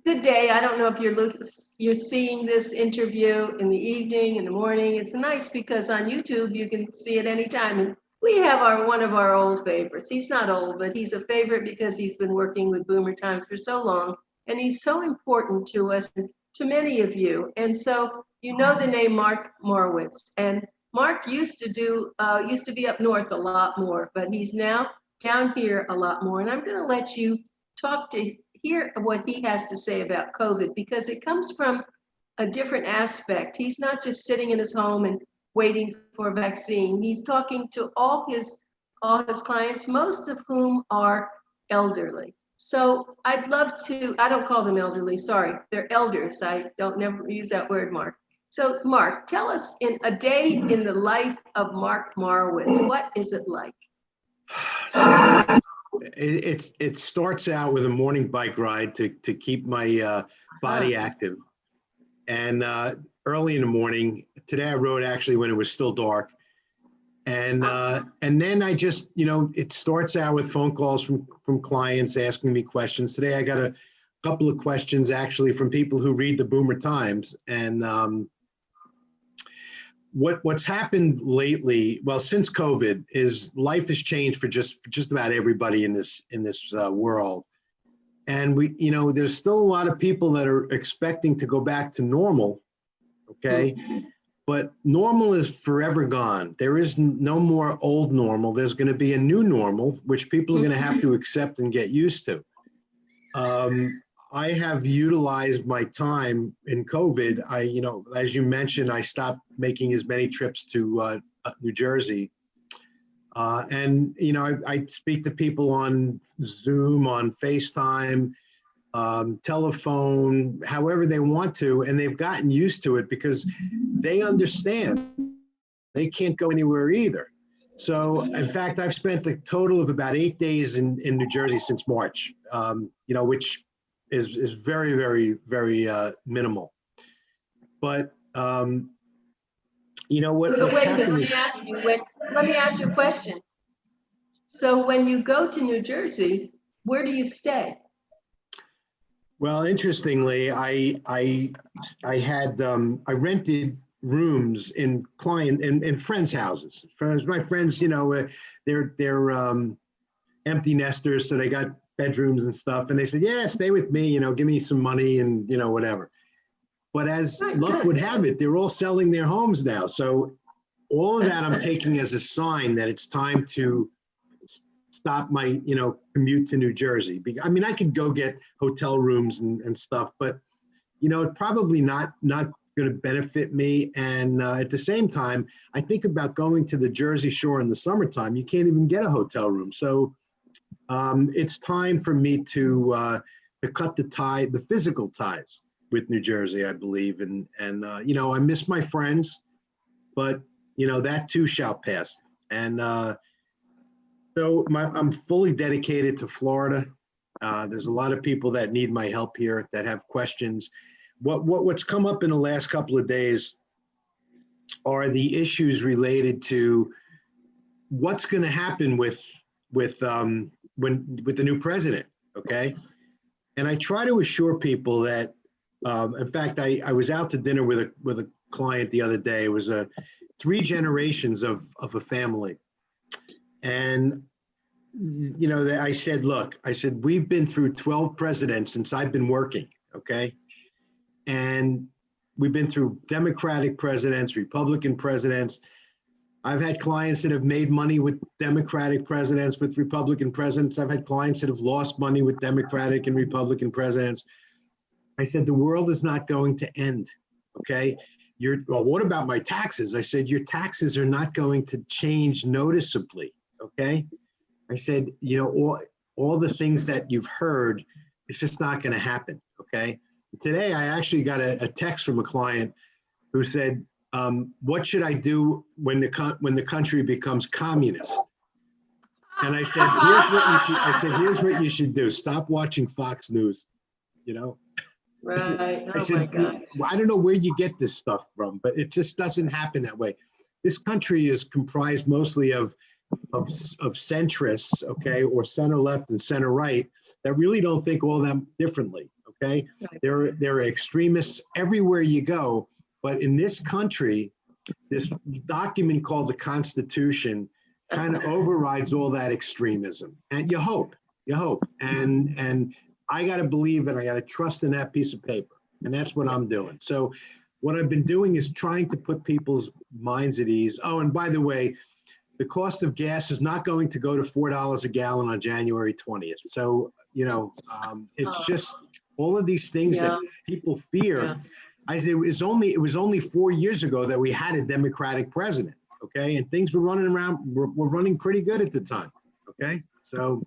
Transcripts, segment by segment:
good day. I don't know if you're seeing this interview in the evening, in the morning. It's nice because on YouTube you can see it anytime. And we have one of our old favorites. He's not old, but he's a favorite because he's been working with Boomer Times for so long, and he's so important to us and to many of you. And so you know the name Mark Morowitz, and Mark used to be up north a lot more, but he's now down here a lot more. And I'm going to let you hear what he has to say about COVID, because it comes from a different aspect. He's not just sitting in his home and waiting for a vaccine. He's talking to all his clients, most of whom are elderly. So I'd love to, I don't call them elderly, sorry, they're elders. I don't never use that word, Mark. So Mark, tell us, in a day in the life of Mark Morowitz, what is it like? It starts out with a morning bike ride to keep my body active. And early in the morning, today I rode actually when it was still dark. And then I just, it starts out with phone calls from clients asking me questions. Today I got a couple of questions actually from people who read the Boomer Times. And what's happened lately, well, since COVID, is life has changed for just about everybody in this world. And there's still a lot of people that are expecting to go back to normal, okay? But normal is forever gone. There is no more old normal. There's going to be a new normal, which people are going to have to accept and get used to. I have utilized my time in COVID. As you mentioned, I stopped making as many trips to New Jersey. I speak to people on Zoom, on FaceTime, telephone, however they want to, and they've gotten used to it because they understand they can't go anywhere either. So in fact, I've spent a total of about 8 days in New Jersey since March, which is very, very, very minimal. But let me ask you a question. So when you go to New Jersey, where do you stay? Well, interestingly, I rented rooms in friends' houses. My friends, they're empty nesters, so they got bedrooms and stuff. And they said, yeah, stay with me, give me some money and, whatever. But as luck would have it, they're all selling their homes now. So all of that I'm taking as a sign that it's time to stop my, commute to New Jersey. I mean, I could go get hotel rooms and stuff, but, it's probably not going to benefit me. And at the same time, I think about going to the Jersey Shore in the summertime. You can't even get a hotel room. So it's time for me to cut the physical ties with New Jersey, I believe. And I miss my friends, but, that too shall pass. And so I'm fully dedicated to Florida. There's a lot of people that need my help here that have questions. What's come up in the last couple of days are the issues related to what's going to happen with the new president, okay? And I try to assure people that, in fact, I was out to dinner with a client the other day. It was 3 generations of a family. And, I said, look, we've been through 12 presidents since I've been working, okay? And we've been through Democratic presidents, Republican presidents. I've had clients that have made money with Democratic presidents, with Republican presidents. I've had clients that have lost money with Democratic and Republican presidents. I said, the world is not going to end, okay? Well, what about my taxes? I said, your taxes are not going to change noticeably, okay? I said, all the things that you've heard, it's just not going to happen, okay? Today, I actually got a text from a client who said, what should I do when the country becomes communist? And I said, here's what you should do. Stop watching Fox News, Right. I said, well, I don't know where you get this stuff from, but it just doesn't happen that way. This country is comprised mostly of centrists, okay, or center left and center right that really don't think all that differently, Okay. Right. There are extremists everywhere you go. But in this country, this document called the Constitution kind of overrides all that extremism. And you hope. And I got to believe and I got to trust in that piece of paper. And that's what I'm doing. So what I've been doing is trying to put people's minds at ease. Oh, and by the way, the cost of gas is not going to go to $4 a gallon on January 20th. So, it's just all of these things that people fear. Yeah. I say it was only 4 years ago that we had a Democratic president. Okay. And things were running pretty good at the time. Okay. So,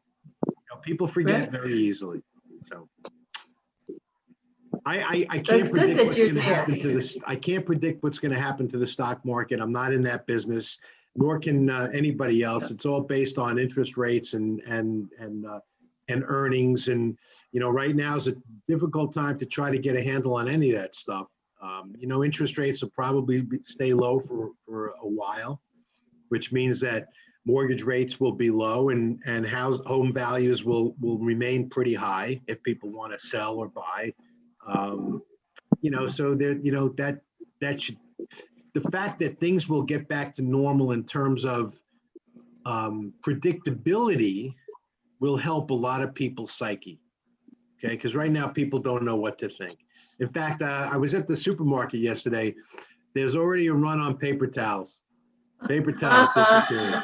people forget very easily. So I can't predict what's going to happen to this. I can't predict what's going to happen to the stock market. I'm not in that business, nor can anybody else. It's all based on interest rates and earnings. And, right now is a difficult time to try to get a handle on any of that stuff. Interest rates will probably stay low for a while, which means that mortgage rates will be low and home values will remain pretty high if people want to sell or buy. So there, that should, the fact that things will get back to normal in terms of predictability will help a lot of people's psyche. Okay, because right now people don't know what to think. In fact, I was at the supermarket yesterday. There's already a run on paper towels. Paper towels disappearing.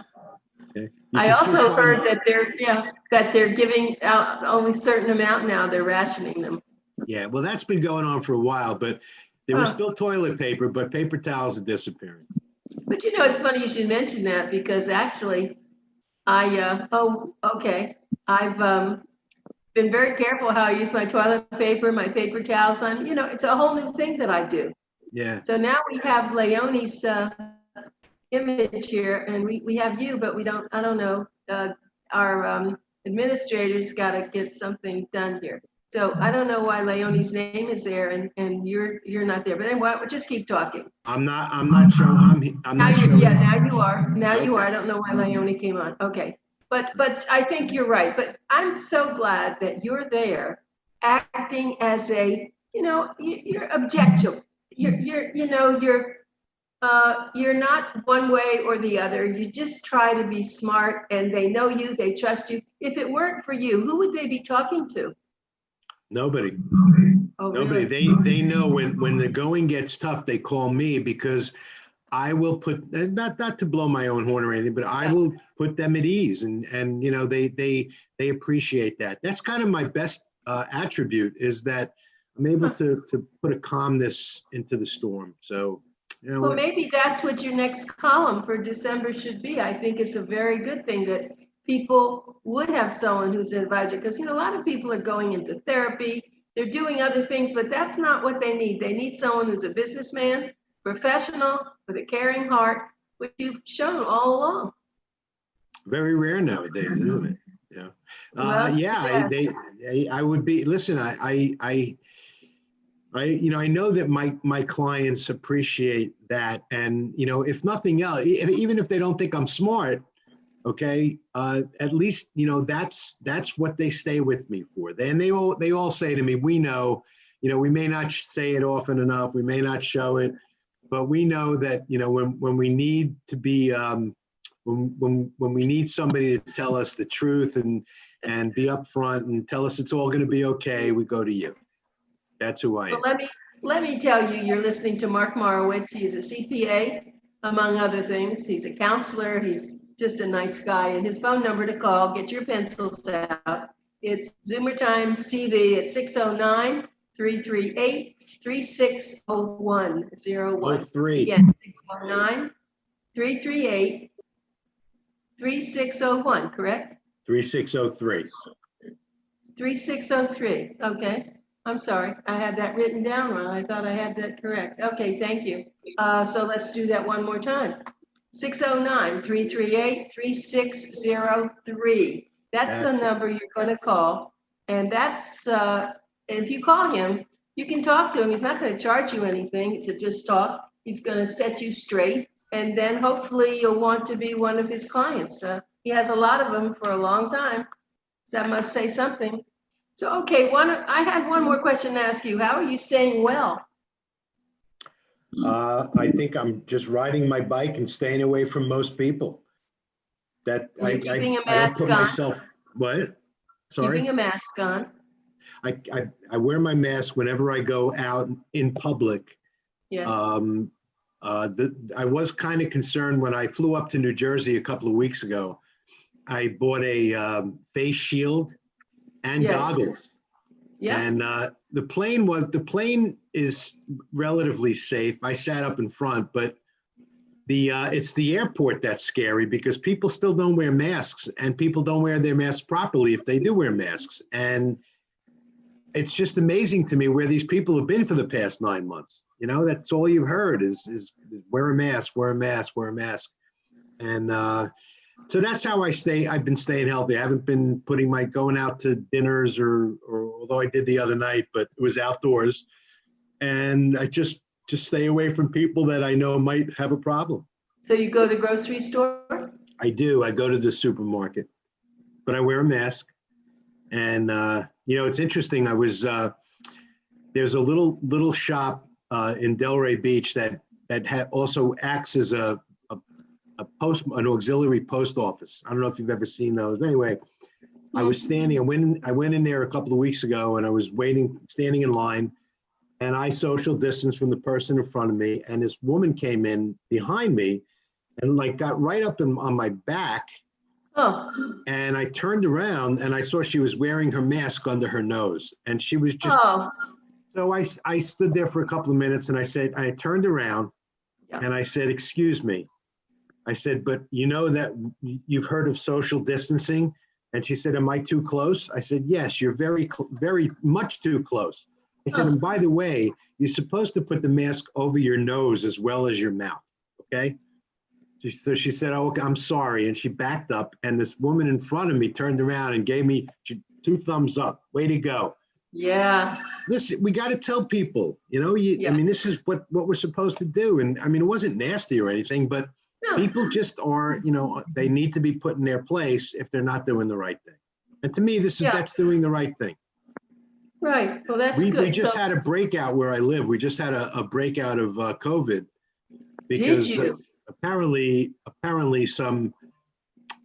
Okay. I also heard that they're giving out only a certain amount now. They're rationing them. Yeah, well, that's been going on for a while, but there was still toilet paper, but paper towels are disappearing. But it's funny you should mention that because actually, I've been very careful how I use my toilet paper, my paper towels. It's a whole new thing that I do. Yeah. So now we have Leonie's image here, and we have you, but we don't. I don't know. Our administrators got to get something done here. So I don't know why Leonie's name is there and you're not there. But anyway, we'll just keep talking. I'm not showing. I'm not showing. Yeah, now you are. Now you are. I don't know why Leonie came on. Okay. But I think you're right. But I'm so glad that you're there acting as you're objective. You're not one way or the other. You just try to be smart and they know you, they trust you. If it weren't for you, who would they be talking to? Nobody. Oh, Nobody. Really? They know when the going gets tough, they call me because I will put, not to blow my own horn or anything, but I will put them at ease and they appreciate that. That's kind of my best attribute is that I'm able to put a calmness into the storm. So, well, maybe that's what your next column for December should be. I think it's a very good thing that people would have someone who's an advisor because, a lot of people are going into therapy. They're doing other things, but that's not what they need. They need someone who's a businessman, professional, with a caring heart, which you've shown all along. Very rare nowadays, isn't it? Yeah. Well, I would be, listen, I know that my clients appreciate that. And, if nothing else, even if they don't think I'm smart, okay, at least, that's what they stay with me for. They all say to me, we know, we may not say it often enough. We may not show it, but we know that, when we need to be, when we need somebody to tell us the truth and be upfront and tell us it's all going to be okay, we go to you. That's who I am. Well, let me tell you, you're listening to Mark Morowitz. He's a CPA, among other things. He's a counselor. He's just a nice guy. And his phone number to call, get your pencils out. It's ZOOMERTIMES TV at 609-338-3601. 03. Again, 609-338-3601, correct? 3603. 3603, okay. I'm sorry, I had that written down wrong. I thought I had that correct. Okay, thank you. So let's do that one more time. 609-338-3603. That's the number you're going to call. And that's, if you call him, you can talk to him. He's not going to charge you anything to just talk. He's going to set you straight. And then hopefully you'll want to be one of his clients. He has a lot of them for a long time. So that must say something. So, okay, I had one more question to ask you. How are you staying well? I think I'm just riding my bike and staying away from most people. That You're keeping a I don't put mask on, myself, what? keeping Sorry? a mask on. I wear my mask whenever I go out in public. Yes. I was kind of concerned when I flew up to New Jersey a couple of weeks ago. I bought a face shield and Yes. goggles. Yeah. And the plane is relatively safe. I sat up in front, but it's the airport that's scary because people still don't wear masks, and people don't wear their masks properly if they do wear masks. And it's just amazing to me where these people have been for the past 9 months. You know, that's all you've heard is wear a mask, wear a mask, wear a mask. And so that's how I've been staying healthy. I haven't been going out to dinners or although I did the other night, but it was outdoors. And I just stay away from people that I know might have a problem. So you go to the grocery store? I do. I go to the supermarket, but I wear a mask. And, it's interesting. I was, there's a little shop in Delray Beach that also acts as an auxiliary post office. I don't know if you've ever seen those. Anyway, I went in there a couple of weeks ago and I was standing in line, and I social distanced from the person in front of me. And this woman came in behind me and got right up on my back. Oh. And I turned around and I saw she was wearing her mask under her nose, and she was just, so I stood there for a couple of minutes and I turned around and I said, "Excuse me." I said, "But you know that you've heard of social distancing?" And she said, "Am I too close?" I said, "Yes, you're very, very much too close." I said, "And by the way, you're supposed to put the mask over your nose as well as your mouth, okay?" So she said, "Oh, okay, I'm sorry." And she backed up, and this woman in front of me turned around and gave me 2 thumbs up. Way to go. Yeah. Listen, we got to tell people, I mean, this is what we're supposed to do. And I mean, it wasn't nasty or anything, but people just are, they need to be put in their place if they're not doing the right thing. And to me, that's doing the right thing. Right. Well, that's good. We just had a breakout where I live. We just had a breakout of COVID because Did you? apparently some,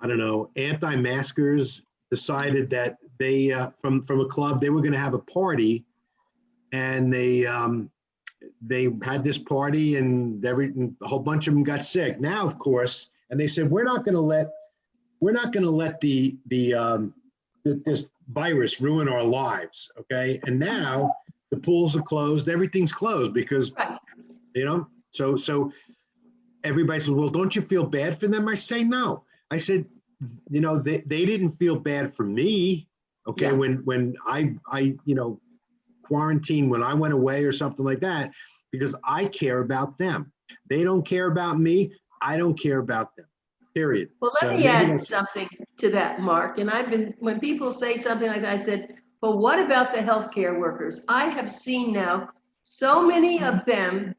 I don't know, anti-maskers decided that they from a club, they were going to have a party, and they had this party, and a whole bunch of them got sick. Now, of course, and they said, we're not going to let this virus ruin our lives, okay? And now the pools are closed, everything's closed because, so everybody says, well, don't you feel bad for them? I say, no. I said, they didn't feel bad for me, okay? Yeah. When I quarantined, when I went away or something like that, because I care about them. They don't care about me. I don't care about them, period. Well, let me add something to that, Mark. And when people say something like that, I said, well, what about the healthcare workers? I have seen now so many of them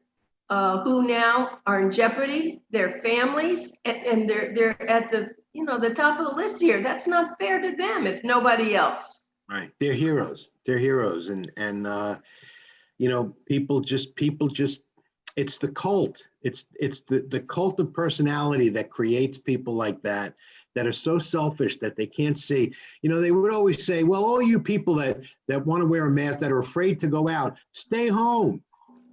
who now are in jeopardy, their families, and they're at the the top of the list here. That's not fair to them if nobody else. Right, they're heroes. They're heroes, and people just. It's the cult. It's the cult of personality that creates people like that are so selfish that they can't see. They would always say, well, all you people that want to wear a mask, that are afraid to go out, stay home.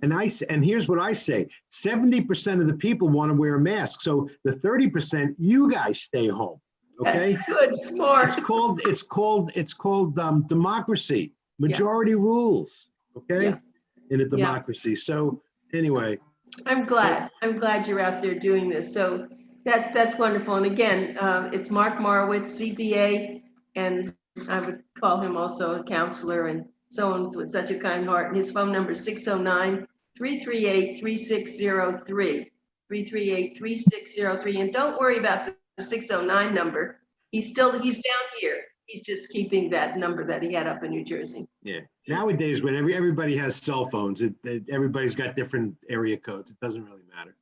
And here's what I say: 70% of the people want to wear a mask. So the 30%, you guys stay home. Okay. That's good, smart. It's called democracy. Majority rules. Okay. Yeah. In a democracy. Yeah. So anyway. I'm glad you're out there doing this. So that's wonderful. And again, it's Mark Morowitz, CPA, and I would call him also a counselor and someone with such a kind heart. And his phone number is 609-338-3603, 338-3603. And don't worry about the 609 number. He's down here. He's just keeping that number that he had up in New Jersey. Yeah. Nowadays, when everybody has cell phones, everybody's got different area codes. It doesn't really matter.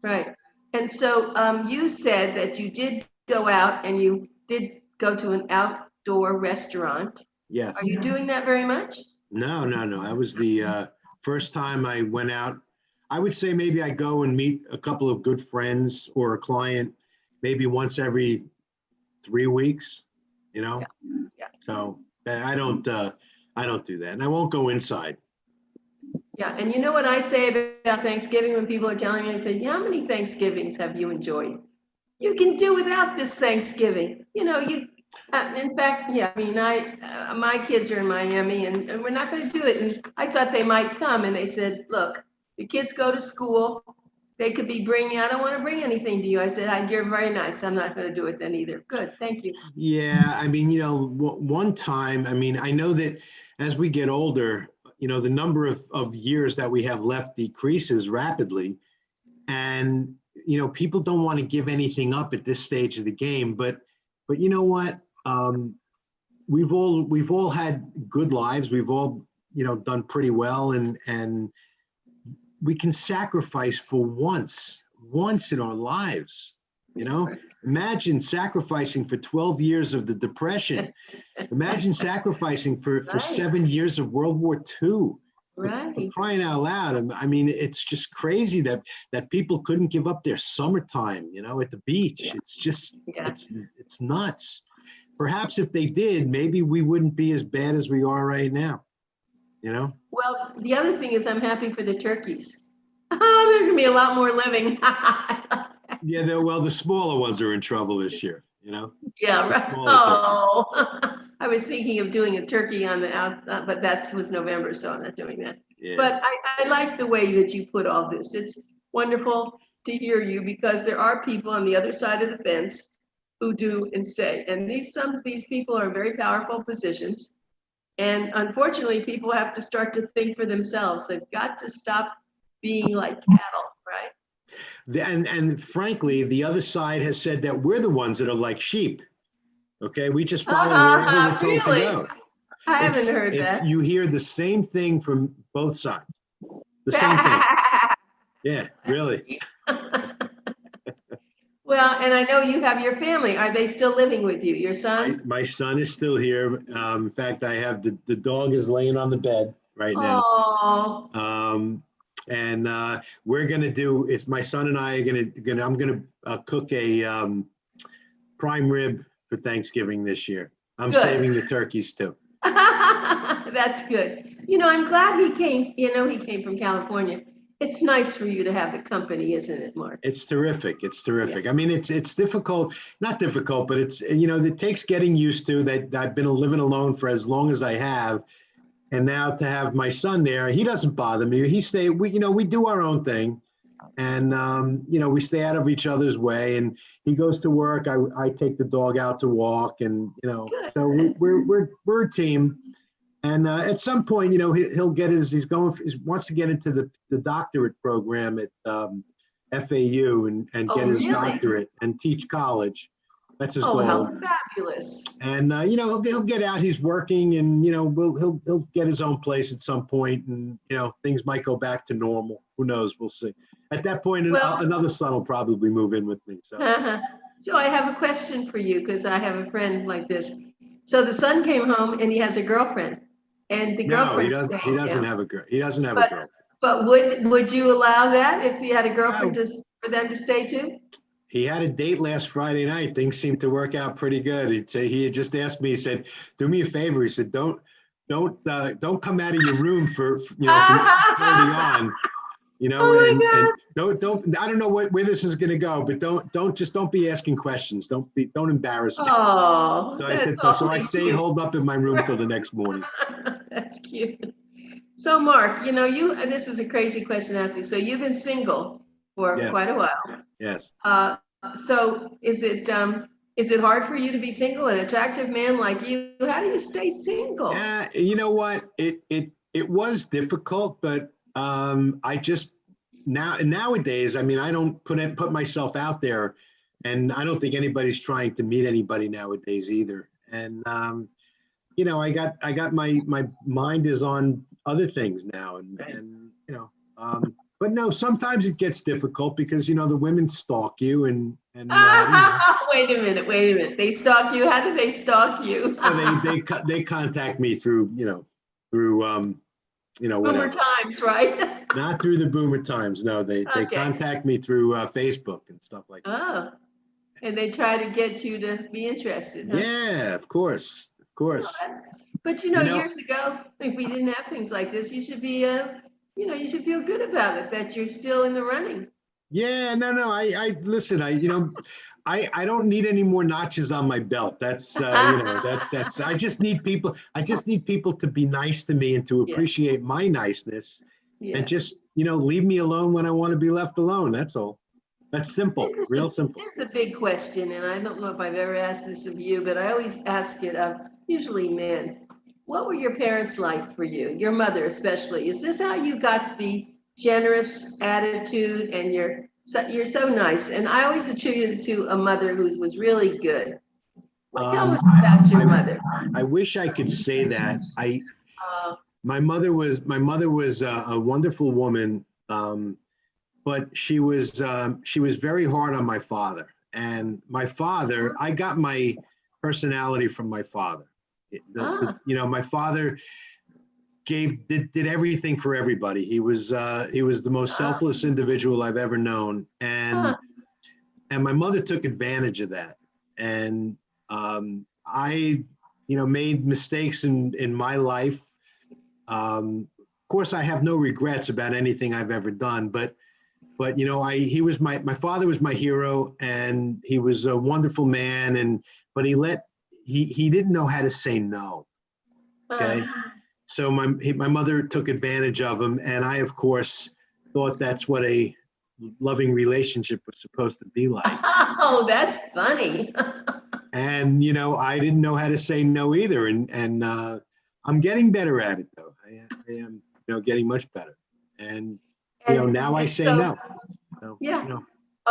Right. And so you said that you did go out and you did go to an outdoor restaurant. Yes. Are you doing that very much? No, no, no. That was the first time I went out. I would say maybe I go and meet a couple of good friends or a client, maybe once every 3 weeks, you know? Yeah. So I don't do that. And I won't go inside. Yeah, and you know what I say about Thanksgiving when people are telling me, I say, how many Thanksgivings have you enjoyed? You can do without this Thanksgiving. In fact, yeah, I mean, my kids are in Miami and we're not going to do it. And I thought they might come and they said, look, the kids go to school. They could be bringing, I don't want to bring anything to you. I said, you're very nice. I'm not going to do it then either. Good, thank you. Yeah, I mean, one time, I mean, I know that as we get older, the number of years that we have left decreases rapidly. And, people don't want to give anything up at this stage of the game. But you know what? We've all had good lives. We've all, done pretty well. And we can sacrifice for once in our lives, Imagine sacrificing for 12 years of the Depression. Imagine sacrificing for Right. 7 years of World War II. Right. For crying out loud. I mean, it's just crazy that people couldn't give up their summertime, at the beach. Yeah. It's just, Yeah. it's nuts. Perhaps if they did, maybe we wouldn't be as bad as we are right now, Well, the other thing is I'm happy for the turkeys. There's gonna be a lot more living. Yeah, the smaller ones are in trouble this year, Yeah, right. Oh, I was thinking of doing a turkey on the out, but that was November, so I'm not doing that. Yeah. But I like the way that you put all this. It's wonderful to hear you because there are people on the other side of the fence who do and say, and some of these people are in very powerful positions. And unfortunately, people have to start to think for themselves. They've got to stop being like cattle, right? And frankly, the other side has said that we're the ones that are like sheep. Okay, we just follow wherever we're told to go. I haven't heard that. You hear the same thing from both sides. The same thing. Yeah, really. Well, and I know you have your family. Are they still living with you? Your son? My son is still here. In fact, I have the dog is laying on the bed right now. Oh. And we're gonna do. It's my son and I are gonna. I'm gonna cook a prime rib for Thanksgiving this year. I'm Good. saving the turkeys too. That's good. I'm glad he came. He came from California. It's nice for you to have the company, isn't it, Mark? It's terrific. It's terrific. Yeah. I mean, it's difficult, not difficult, but it's, it takes getting used to that. I've been living alone for as long as I have. And now to have my son there, he doesn't bother me. We do our own thing and, we stay out of each other's way and he goes to work. I take the dog out to walk and, Good. so we're a team. And at some point, he'll get he wants to get into the doctorate program at FAU and get his really? doctorate and teach college. That's his goal. How fabulous. And he'll get out. He's working, and he'll get his own place at some point, and things might go back to normal. Who knows? We'll see. At that point, another son will probably move in with me. So, So I have a question for you because I have a friend like this. So the son came home and he has a girlfriend, and the girlfriend. No, he doesn't have a girl. He doesn't have a girlfriend. But would you allow that if he had a girlfriend for them to stay too? He had a date last Friday night. Things seemed to work out pretty good. He had just asked me. He said, "Do me a favor." He said, "Don't come out of your room for from early on." And don't. I don't know where this is going to go, but don't be asking questions. Don't embarrass me. Oh, so I said, so I stayed holed up in my room till the next morning. That's cute. So Mark, this is a crazy question to ask you. So you've been single for quite a while. Yes. So is it hard for you to be single, an attractive man like you? How do you stay single? Yeah, you know what? It was difficult, but I just nowadays, I mean, I don't put myself out there, and I don't think anybody's trying to meet anybody nowadays either. And I got my mind is on other things now, and But no, sometimes it gets difficult because, you know, the women stalk you you know, Wait a minute, wait a minute. They stalk you? How do they stalk you? they contact me through, through, Boomer whatever. times, right? Not through the Boomer Times. No, they Okay. contact me through Facebook and stuff like that. Oh, and they try to get you to be interested, huh? Yeah, of course. Of Well, course. but You know, years ago, if we didn't have things like this, you should be, you should feel good about it, that you're still in the running. yeah, no. I listen, I don't need any more notches on my belt. That's that's I just need people to be nice to me and to Yeah, appreciate my niceness and yeah. just, leave me alone when I want to be left alone. That's all. That's This simple, is real the, simple. this is the big question, and I don't know if I've ever asked this of you, but I always ask it of usually men. What were your parents like for you? Your mother especially. Is this how you got the generous attitude and you're so nice? And I always attribute it to a mother who was really good. Well, tell Um, us about your I mother. I wish I could say that. Uh, My mother was a wonderful woman, but she was very hard on my father. And my father, I got my personality from my father. ah, My father did everything for everybody. He was the most ah, selfless individual I've ever known, and ah, my mother took advantage of that. And I, made mistakes in my life. Of course, I have no regrets about anything I've ever done, but he was my father was my hero, and he was a wonderful man, but he didn't know how to say no. Okay. ah. So my mother took advantage of him, and I, of course, thought that's what a loving relationship was supposed to be like. Oh, that's funny. And I didn't know how to say no either, and I'm getting better at it though. I am, getting much better, and now I And say so, no. So yeah,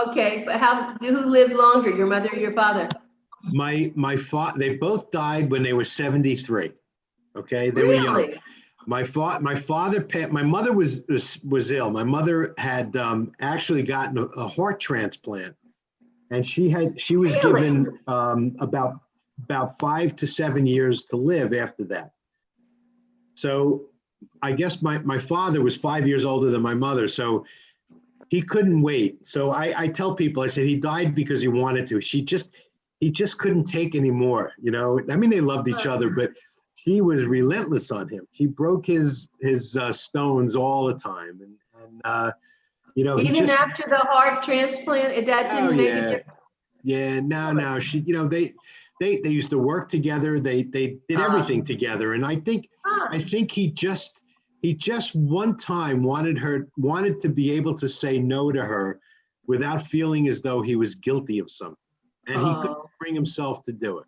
okay, but who lived longer, your mother or your father? they both died when they were 73. Okay, they were young. Really? My father, my mother was ill. My mother had actually gotten a heart transplant, and she was Really? given about 5 to 7 years to live after that. So I guess my father was 5 years older than my mother, so he couldn't wait. So I tell people, I said he died because he wanted to. He just couldn't take anymore. I mean, they loved each other, but she was relentless on him. She broke his stones all the time, and he Even just, after the heart transplant, that oh didn't make a yeah, difference? yeah, no, she, they used to work together. They did Uh, everything together, and I ah, think he just one time wanted to be able to say no to her without feeling as though he was guilty of something, and he couldn't oh, bring himself to do it.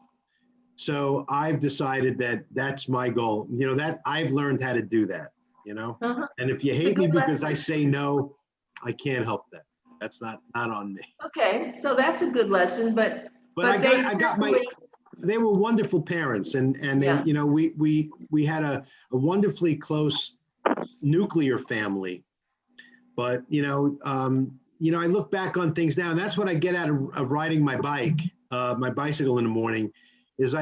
So I've decided that that's my goal. That I've learned how to do that. uh-huh. And if you It's a hate me good because I lesson. say no, I can't help that. That's not on me. Okay, so that's a good lesson, But but they I got my. certainly, They were wonderful parents, and they, yeah. we had a wonderfully close nuclear family. But I look back on things now, and that's what I get out of riding my bicycle in the morning, is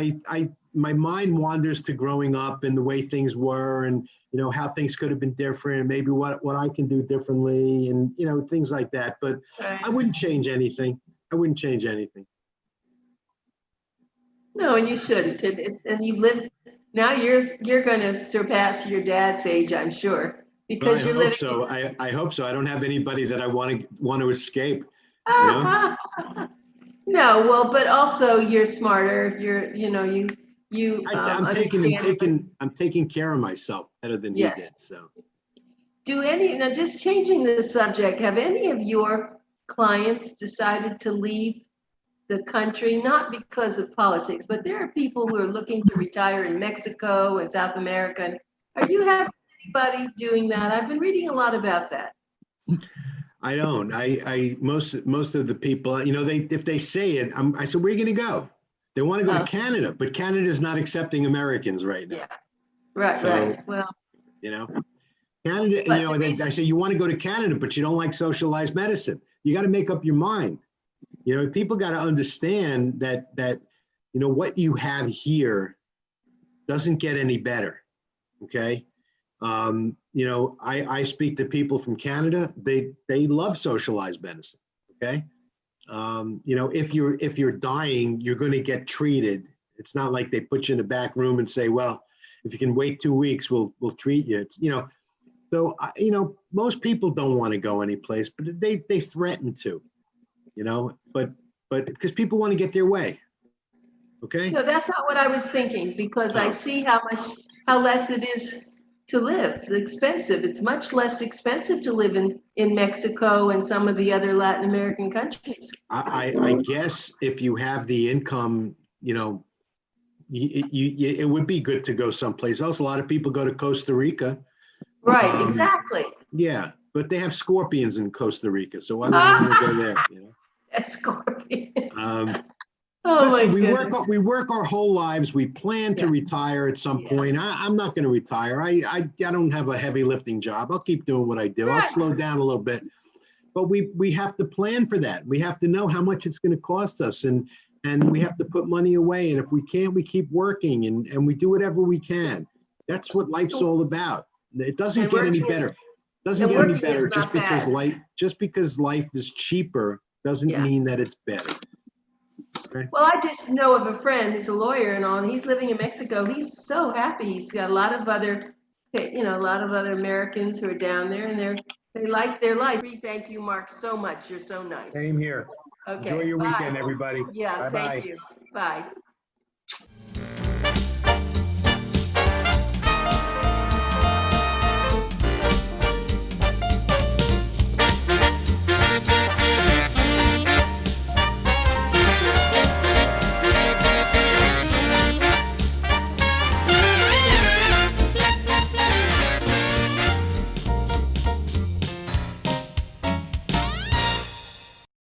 my mind wanders to growing up and the way things were, and how things could have been different, and maybe what I can do differently, and things like that. But I Right. wouldn't change anything. I wouldn't change anything. No, and you shouldn't. And you live, now you're going to surpass your dad's age, I'm sure, Well, I because you're hope living. so. I hope so. I don't have anybody that I want to escape. You know. No, well, but also you're smarter. You understand. I'm taking care of myself better than he Yes. did. So Now just changing the subject, have any of your clients decided to leave the country, not because of politics, but there are people who are looking to retire in Mexico and South America. Are you having anybody doing that? I've been reading a lot about that. I don't. Most of the people, if they say it, I said, where are you going to go? They want to go to Oh, Canada, but Canada is not accepting Americans right now. yeah, right, So right. Well, you know, Canada, But you know, the reason- I say you want to go to Canada, but you don't like socialized medicine. You got to make up your mind. You know, people got to understand that you know what you have here doesn't get any better. Okay. You know, I speak to people from Canada. They love socialized medicine. Okay. You know, if you're dying, you're going to get treated. It's not like they put you in the back room and say, well, if you can wait 2 weeks, we'll treat you. It's, you know, so you know, most people don't want to go anyplace, but they threaten to, you know, but because people want to get their way. Okay. No, that's not what I was thinking, because I Oh. see how less it is to live. It's expensive. It's much less expensive to live in Mexico and some of the other Latin American countries. I guess if you have the income, you know, it would be good to go someplace else. A lot of people go to Costa Rica. Right, exactly. Yeah, but they have scorpions in Costa Rica, so why would you want to go there? You know. That's scorpions. Oh listen, my we goodness. we work our whole lives. We plan to Yeah. retire at some Yeah. point. I'm not going to retire. I don't have a heavy lifting job. I'll keep doing what I do. I'll Right. slow down a little bit, but we have to plan for that. We have to know how much it's going to cost us, and we have to put money away. And if we can't, we keep working, and we do whatever we can. That's what life's all about. It doesn't And get any working is- better. Doesn't and get any working is better just not because bad. life is cheaper doesn't Yeah. mean that it's better. Well, I just know of a friend who's a lawyer and all, and he's living in Mexico. He's so happy. He's got a lot of other, you know, a lot of other Americans who are down there, and they like their life. Thank you, Mark, so much. You're so nice. Same here. Okay. Enjoy your bye. weekend, everybody. Yeah, Bye-bye. thank you. Bye.